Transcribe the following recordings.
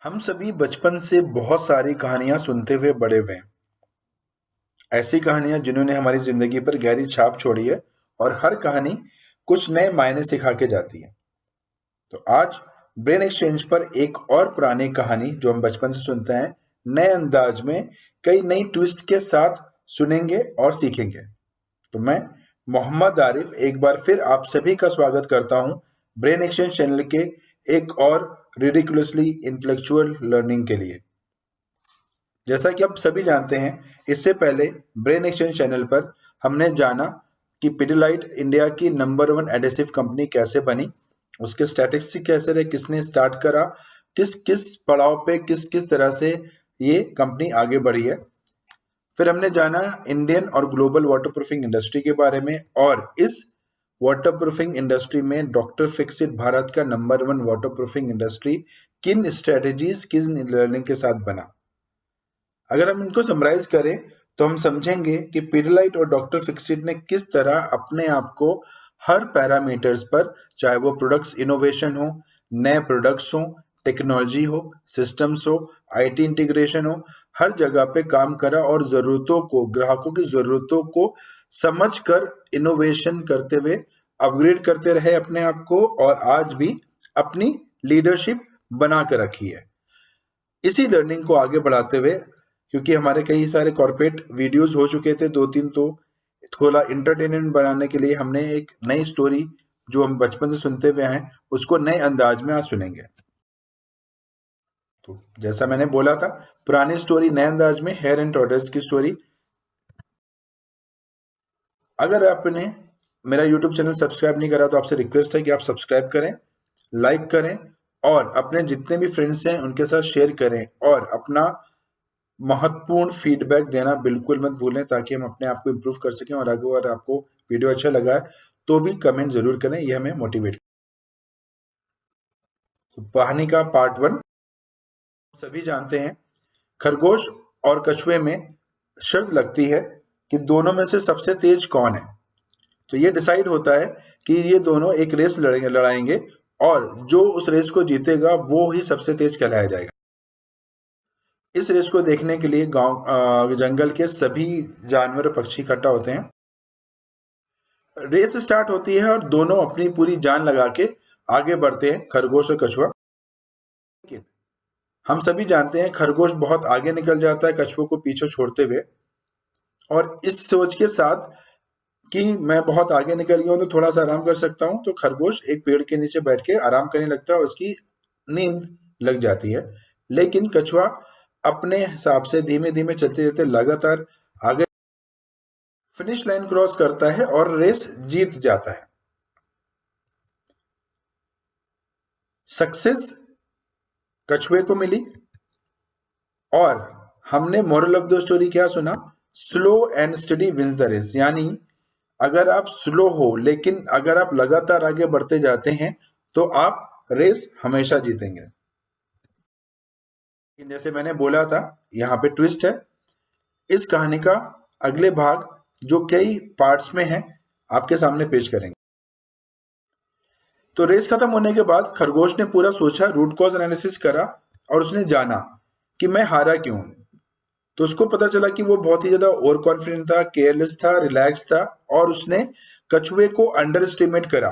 हम सभी बचपन से बहुत सारी कहानियां सुनते हुए बड़े हुए हैं। ऐसी कहानियां जिन्होंने हमारी जिंदगी पर गहरी छाप छोड़ी है और हर कहानी कुछ नए मायने सिखा के जाती है। तो आज ब्रेन एक्सचेंज पर एक और पुरानी कहानी जो हम बचपन से सुनते हैं, नए अंदाज में कई नई ट्विस्ट के साथ सुनेंगे और सीखेंगे। तो मैं मोहम्मद आरिफ एक बार फिर आप सभी का स्वागत करता हूं ब्रेन एक्सचेंज चैनल के एक और रिडिकुलसली इंटेलेक्चुअल लर्निंग के लिए। जैसा कि आप सभी जानते हैं, इससे पहले ब्रेन एक्सचेंज चैनल पर हमने जाना कि पिडिलाइट इंडिया की नंबर 1 एडेसिव कंपनी कैसे बनी, उसके स्टैटिस्टिक्स कैसे रहे, किसने स्टार्ट करा, किस किस पड़ाव पे किस किस तरह से ये कंपनी आगे बढ़ी है। फिर हमने जाना इंडियन और ग्लोबल वाटरप्रूफिंग इंडस्ट्री के बारे में, और इस वाटरप्रूफिंग इंडस्ट्री में डॉक्टर फिक्सिट भारत का नंबर 1 वाटरप्रूफिंग इंडस्ट्री किन स्ट्रेटेजीज किन लर्निंग के साथ बना। अगर हम इनको समराइज करें तो हम समझेंगे कि पिडिलाइट और डॉक्टर फिक्सिट ने किस तरह अपने आप को हर पैरामीटर्स पर, चाहे वो प्रोडक्ट्स इनोवेशन हो, नए प्रोडक्ट्स हो, टेक्नोलॉजी हो, सिस्टम्स हो, आईटी इंटीग्रेशन हो, हर जगह पे काम करा और जरूरतों को, ग्राहकों की जरूरतों को समझकर इनोवेशन करते हुए अपग्रेड करते रहे अपने आप को, और आज भी अपनी लीडरशिप बना कर रखी है। इसी लर्निंग को आगे बढ़ाते हुए, क्योंकि हमारे कई सारे कॉर्पोरेट वीडियोस हो चुके थे 2-3, तो थोड़ा इंटरटेनमेंट बनाने के लिए हमने एक नई स्टोरी जो हम बचपन से सुनते हुए हैं उसको नए अंदाज में आज सुनेंगे। तो जैसा मैंने बोला था, पुरानी स्टोरी नए अंदाज में, हेयर एंड टॉर्टोइज की स्टोरी। अगर आपने मेरा यूट्यूब चैनल सब्सक्राइब नहीं करा तो आपसे रिक्वेस्ट है कि आप सब्सक्राइब करें, लाइक करें और अपने जितने भी फ्रेंड्स हैं उनके साथ शेयर करें, और अपना महत्वपूर्ण फीडबैक देना बिल्कुल मत भूलें ताकि हम अपने आप को इम्प्रूव कर सकें। और अगर आपको वीडियो अच्छा लगा है तो भी कमेंट जरूर करें, यह हमें मोटिवेट। तो कहानी का पार्ट 1। सभी जानते हैं, खरगोश और कछुए में शर्त लगती है कि दोनों में से सबसे तेज कौन है। तो ये डिसाइड होता है कि ये दोनों एक रेस लड़ाएंगे और जो उस रेस को जीतेगा वो ही सबसे तेज कहलाया जाएगा। इस रेस को देखने के लिए गांव जंगल के सभी जानवर और पक्षी इकट्ठा होते हैं। रेस स्टार्ट होती है और दोनों अपनी पूरी जान लगा के आगे बढ़ते हैं, खरगोश और कछुआ। लेकिन हम सभी जानते हैं खरगोश बहुत आगे निकल जाता है कछुए को पीछे छोड़ते हुए, और इस सोच के साथ कि मैं बहुत आगे निकल गया हूं तो थोड़ा सा आराम कर सकता हूं, तो खरगोश एक पेड़ के नीचे बैठ के आराम करने लगता है और उसकी नींद लग जाती है। लेकिन कछुआ अपने हिसाब से धीमे धीमे चलते चलते लगातार आगे फिनिश लाइन क्रॉस करता है और रेस जीत जाता है। सक्सेस कछुए को मिली, और हमने मोरल ऑफ द स्टोरी क्या सुना? Slow and study wins the race. यानी अगर आप स्लो हो लेकिन अगर आप लगातार आगे बढ़ते जाते हैं तो आप रेस हमेशा जीतेंगे। लेकिन जैसे मैंने बोला था, यहाँ पे ट्विस्ट है। इस कहानी का अगले भाग जो कई पार्ट्स में है आपके सामने पेश करेंगे। तो रेस खत्म होने के बाद खरगोश ने पूरा सोचा, रूट कॉज एनालिसिस करा, और उसने जाना कि मैं हारा क्यों। तो उसको पता चला कि वो बहुत ही ज्यादा ओवर कॉन्फिडेंट था, केयरलेस था, रिलैक्स था, और उसने कछुए को अंडर एस्टिमेट करा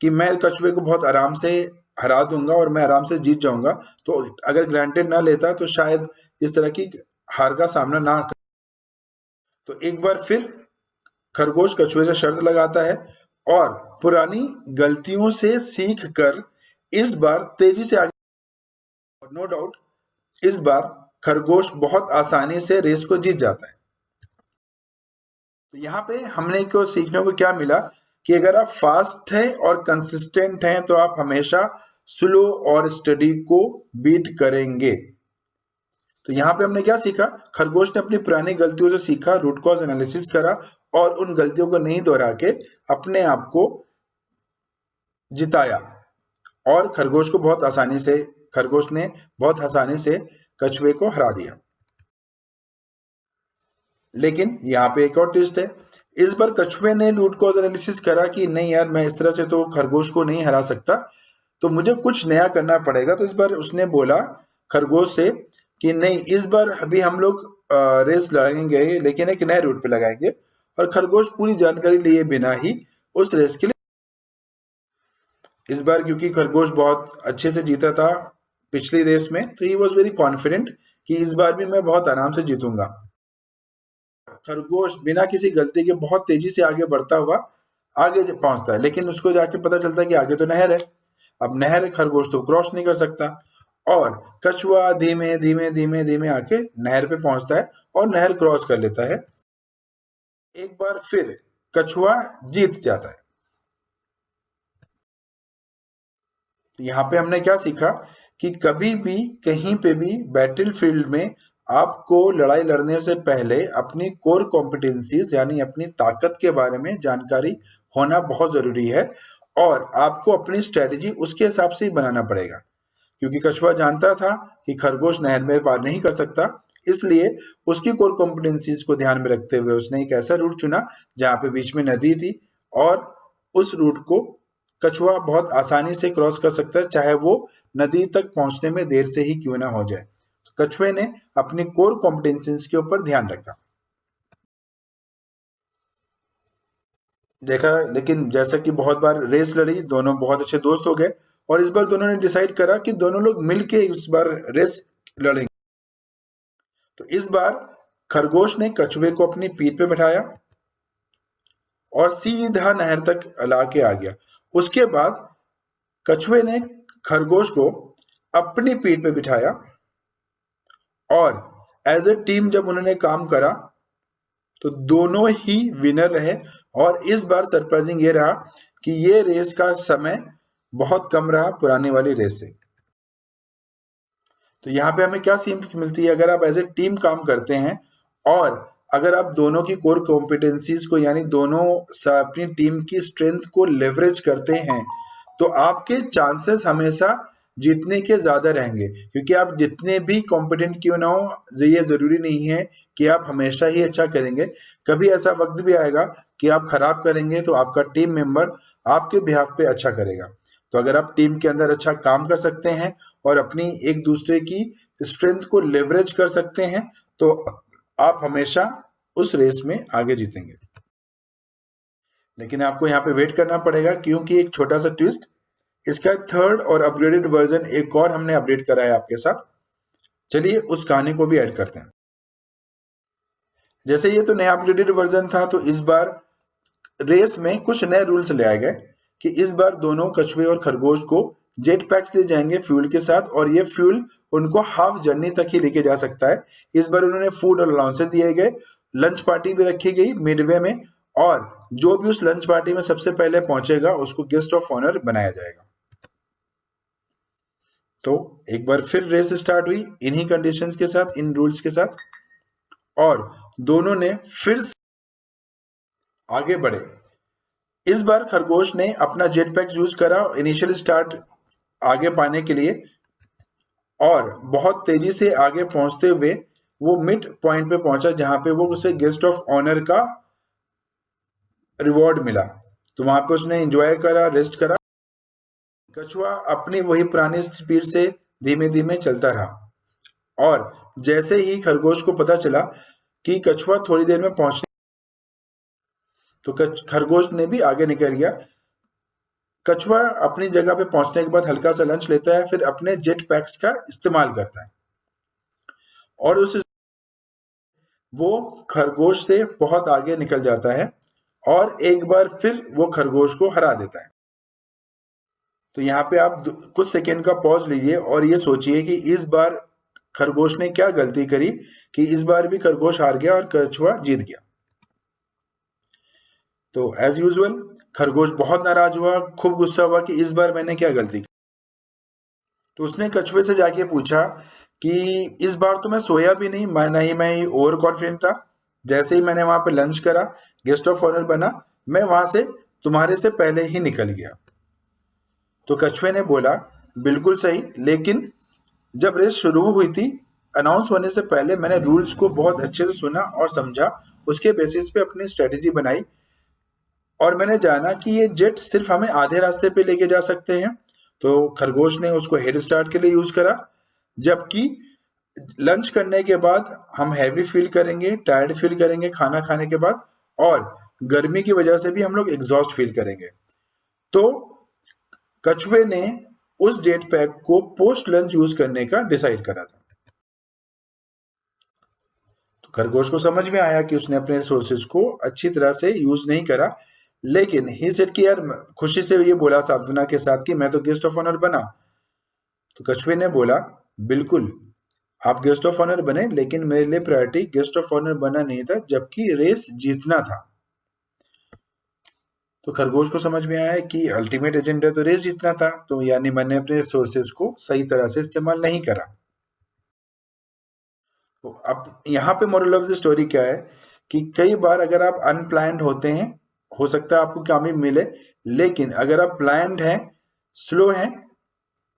कि मैं कछुए को बहुत आराम से हरा दूंगा और मैं आराम से जीत जाऊंगा। तो अगर ग्रांटेड ना लेता तो शायद इस तरह की हार का सामना ना कर। तो एक बार फिर खरगोश कछुए से शर्त लगाता है और पुरानी गलतियों से सीख कर इस बार तेजी से आगे। और नो डाउट इस बार खरगोश बहुत आसानी से रेस को जीत जाता है। तो यहाँ पे हमने को सीखने को क्या मिला कि अगर आप फास्ट हैं और कंसिस्टेंट हैं तो आप हमेशा स्लो और स्टडी को बीट करेंगे। तो यहाँ पे हमने क्या सीखा? खरगोश ने अपनी पुरानी गलतियों से सीखा, रूट कॉज एनालिसिस करा और उन गलतियों को नहीं दोहरा के अपने आप को जिताया, और खरगोश ने बहुत आसानी से कछुए को हरा दिया। लेकिन यहाँ पे एक और ट्विस्ट है। इस बार कछुए ने रूट कॉज एनालिसिस करा कि नहीं यार, मैं इस तरह से तो खरगोश को नहीं हरा सकता, तो मुझे कुछ नया करना पड़ेगा। तो इस बार उसने बोला खरगोश से कि नहीं, इस बार अभी हम लोग रेस लगाएंगे, लेकिन एक नए रूट पे लगाएंगे। और खरगोश पूरी जानकारी लिए बिना ही उस रेस के लिए, इस बार क्योंकि खरगोश बहुत अच्छे से जीता था पिछली रेस में, तो ही वॉज वेरी कॉन्फिडेंट कि इस बार भी मैं बहुत आराम से जीतूंगा। खरगोश बिना किसी गलती के बहुत तेजी से आगे बढ़ता हुआ आगे पहुंचता है, लेकिन उसको जाके पता चलता है कि आगे तो नहर है। अब नहर खरगोश तो क्रॉस नहीं कर सकता, और कछुआ धीमे धीमे धीमे धीमे आके नहर पे पहुंचता है और नहर क्रॉस कर लेता है। एक बार फिर कछुआ जीत जाता है। तो यहाँ पे हमने क्या सीखा कि कभी भी कहीं पे भी बैटल फील्ड में आपको लड़ाई लड़ने से पहले अपनी कोर कॉम्पिटेंसीज यानी अपनी ताकत के बारे में जानकारी होना बहुत जरूरी है, और आपको अपनी स्ट्रेटेजी उसके हिसाब से ही बनाना पड़ेगा। क्योंकि कछुआ जानता था कि खरगोश नहर में पार नहीं कर सकता, इसलिए उसकी कोर कॉम्पिटेंसीज को ध्यान में रखते हुए उसने एक ऐसा रूट चुना जहां पे बीच में नदी थी, और उस रूट को कछुआ बहुत आसानी से क्रॉस कर सकता है, चाहे वो नदी तक पहुंचने में देर से ही क्यों ना हो जाए। कछुए ने अपनी कोर कॉम्पिटेंसीज के ऊपर ध्यान रखा, देखा। लेकिन जैसा कि बहुत बार रेस लड़ी, दोनों बहुत अच्छे दोस्त हो गए, और इस बार दोनों ने डिसाइड करा कि दोनों लोग मिलके इस बार रेस लड़ेंगे। तो इस बार खरगोश ने कछुए को अपनी पीठ पे बिठाया और सीधा नहर तक ला के आ गया। उसके बाद कछुए ने खरगोश को अपनी पीठ पे बिठाया, और एज ए टीम जब उन्होंने काम करा तो दोनों ही विनर रहे। और इस बार सरप्राइजिंग ये रहा कि ये रेस का समय बहुत कम रहा पुरानी वाली रेस से। तो यहाँ पे हमें क्या सीख मिलती है, अगर आप एज ए टीम काम करते हैं और अगर आप दोनों की कोर कॉम्पिटेंसीज को यानी दोनों अपनी टीम की स्ट्रेंथ को लेवरेज करते हैं, तो आपके चांसेस हमेशा जीतने के ज्यादा रहेंगे। क्योंकि आप जितने भी कॉम्पिटेंट क्यों ना हो, ये जरूरी नहीं है कि आप हमेशा ही अच्छा करेंगे। कभी ऐसा वक्त भी आएगा कि आप खराब करेंगे तो आपका टीम मेंबर आपके बिहाफ पे अच्छा करेगा। तो अगर आप टीम के अंदर अच्छा काम कर सकते हैं और अपनी एक दूसरे की स्ट्रेंथ को लेवरेज कर सकते हैं, तो आप हमेशा उस रेस में आगे जीतेंगे। लेकिन आपको यहाँ पे वेट करना पड़ेगा, क्योंकि एक छोटा सा ट्विस्ट, इसका थर्ड और अपग्रेडेड वर्जन एक और हमने अपडेट करा है आपके साथ। चलिए उस कहानी को भी ऐड करते हैं। जैसे ये तो नया अपग्रेडेड वर्जन था, तो इस बार रेस में कुछ नए रूल्स ले आए गए कि इस बार दोनों कछुए और खरगोश को जेट पैक्स दिए जाएंगे फ्यूल के साथ, और ये फ्यूल उनको हाफ जर्नी तक ही लेके जा सकता है। इस बार उन्होंने फूड और अलाउंसेस दिए गए, लंच पार्टी भी रखी गई मिडवे में, और जो भी उस लंच पार्टी में सबसे पहले पहुंचेगा उसको गेस्ट ऑफ ऑनर बनाया जाएगा। तो एक बार फिर रेस स्टार्ट हुई इन्हीं कंडीशंस के साथ, इन रूल्स के साथ, और दोनों ने फिर आगे बढ़े। इस बार खरगोश ने अपना जेट पैक यूज करा इनिशियल स्टार्ट आगे पाने के लिए, और बहुत तेजी से आगे पहुंचते हुए वो मिड पॉइंट पे पहुंचा जहां पे वो उसे गेस्ट ऑफ ऑनर का रिवॉर्ड मिला। तो वहां पे उसने एंजॉय करा, रेस्ट करा। कछुआ अपनी वही पुरानी स्पीड से धीमे धीमे चलता रहा, और जैसे ही खरगोश को पता चला कि कछुआ थोड़ी देर में पहुंचने, तो खरगोश ने भी आगे निकल गया। कछुआ अपनी जगह पे पहुंचने के बाद हल्का सा लंच लेता है, फिर अपने जेट पैक्स का इस्तेमाल करता है, और उस वो खरगोश से बहुत आगे निकल जाता है, और एक बार फिर वो खरगोश को हरा देता है। तो यहाँ पे आप कुछ सेकेंड का पॉज लीजिए और ये सोचिए कि इस बार खरगोश ने क्या गलती करी कि इस बार भी खरगोश हार गया और कछुआ जीत गया। तो एज यूजुअल खरगोश बहुत नाराज हुआ, खूब गुस्सा हुआ कि इस बार मैंने क्या गलती की। तो उसने कछुए से जाके पूछा कि इस बार तो मैं सोया भी नहीं, ना ही मैं ओवर कॉन्फिडेंट था। जैसे ही मैंने वहां पे लंच करा, गेस्ट ऑफ ऑनर बना, मैं वहां से तुम्हारे से पहले ही निकल गया। तो कछुए ने बोला बिल्कुल सही, लेकिन जब रेस शुरू हुई थी, अनाउंस होने से पहले मैंने रूल्स को बहुत अच्छे से सुना और समझा, उसके बेसिस पे अपनी स्ट्रेटेजी बनाई, और मैंने जाना कि ये जेट सिर्फ हमें आधे रास्ते पे लेके जा सकते हैं। तो खरगोश ने उसको हेड स्टार्ट के लिए यूज करा। जबकि लंच करने के बाद हम हैवी फील करेंगे, टायर्ड फील करेंगे खाना खाने के बाद, और गर्मी की वजह से भी हम लोग एग्जॉस्ट फील करेंगे। तो कछुए ने उस जेट पैक को पोस्ट लंच यूज करने का डिसाइड करा था। तो खरगोश को समझ में आया कि उसने अपने रिसोर्सेज को अच्छी तरह से यूज नहीं करा, लेकिन ही सेड कि यार, खुशी से ये बोला सांत्वना के साथ कि मैं तो गेस्ट ऑफ ऑनर बना। तो कछुए ने बोला, बिल्कुल आप गेस्ट ऑफ ऑनर बने, लेकिन मेरे लिए प्रायोरिटी गेस्ट ऑफ ऑनर बना नहीं था, जबकि रेस जीतना था। तो खरगोश को समझ में आया कि अल्टीमेट एजेंडा तो रेस जीतना था, तो यानी मैंने अपने रिसोर्सेज को सही तरह से इस्तेमाल नहीं करा। तो अब यहाँ पे मोरल ऑफ द स्टोरी क्या है कि कई बार अगर आप अनप्लान्ड होते हैं, हो सकता है आपको कामयाबी मिले, लेकिन अगर आप प्लान्ड हैं, स्लो हैं,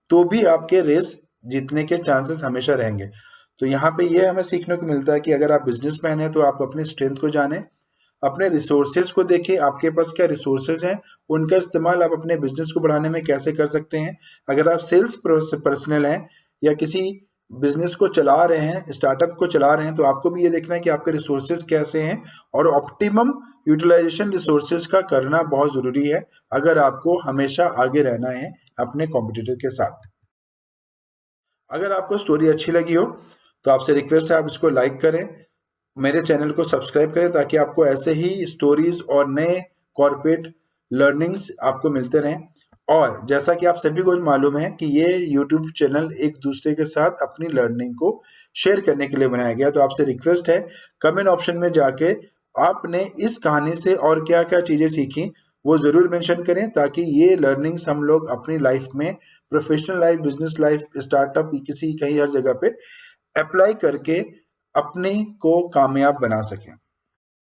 तो भी आपके रेस जीतने के चांसेस हमेशा रहेंगे। तो यहाँ पे ये हमें सीखने को मिलता है कि अगर आप बिजनेसमैन हैं तो आप अपनी स्ट्रेंथ को जानें, अपने रिसोर्सेज को देखें, आपके पास क्या रिसोर्सेज हैं, उनका इस्तेमाल आप अपने बिजनेस को बढ़ाने में कैसे कर सकते हैं। अगर आप सेल्स पर्सनल हैं या किसी बिजनेस को चला रहे हैं, स्टार्टअप को चला रहे हैं, तो आपको भी ये देखना है कि आपके रिसोर्सेज कैसे हैं, और ऑप्टिमम यूटिलाइजेशन रिसोर्सेज का करना बहुत जरूरी है अगर आपको हमेशा आगे रहना है अपने कॉम्पिटिटर के साथ। अगर आपको स्टोरी अच्छी लगी हो तो आपसे रिक्वेस्ट है आप इसको लाइक करें, मेरे चैनल को सब्सक्राइब करें, ताकि आपको ऐसे ही स्टोरीज और नए कॉर्पोरेट लर्निंग्स आपको मिलते रहें। और जैसा कि आप सभी को मालूम है कि ये यूट्यूब चैनल एक दूसरे के साथ अपनी लर्निंग को शेयर करने के लिए बनाया गया, तो आपसे रिक्वेस्ट है कमेंट ऑप्शन में जाके आपने इस कहानी से और क्या क्या चीजें सीखी वो जरूर मेंशन करें, ताकि ये लर्निंग्स हम लोग अपनी लाइफ में, professional life, business life, startup, किसी कहीं हर जगह पे अप्लाई करके अपने को कामयाब बना सकें।